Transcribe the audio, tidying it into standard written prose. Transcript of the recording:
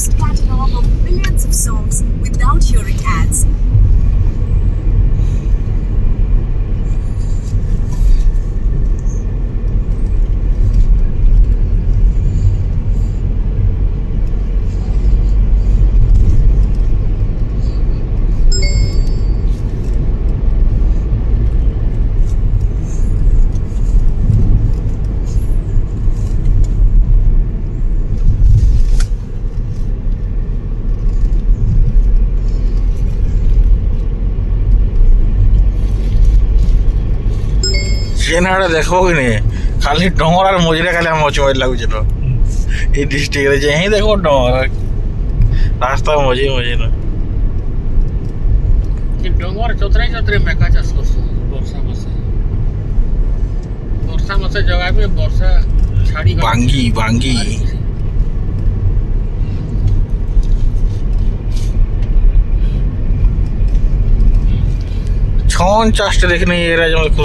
vast catalogue of millions of songs without hearing ads. କେନାଡେ ଦେଖବ କି ନି ଖାଲି ଡଙ୍ଗରାର ମଝିରେ ଖାଲି ଆମ ଅଛୁ ଲାଗୁଛି ତ এই ডিস্ট্রিক্টে যে ହିଁ ଦେଖ ଡଙ୍ଗରା ରାସ୍ତା ମଝି ମଝିରେ ଡଙ୍ଗର ଚତୁରେ ଚତୁରେ ମେକା ଚାଷ କରଛୁ ବର୍ଷା ମାସେ ଜଗାବି ବର୍ଷା ଛାଡ଼ି ଭାଙ୍ଗି ଭାଙ୍ଗି ଛଅନ୍ ଚାଷଟେ ଦେଖିନି ଏରା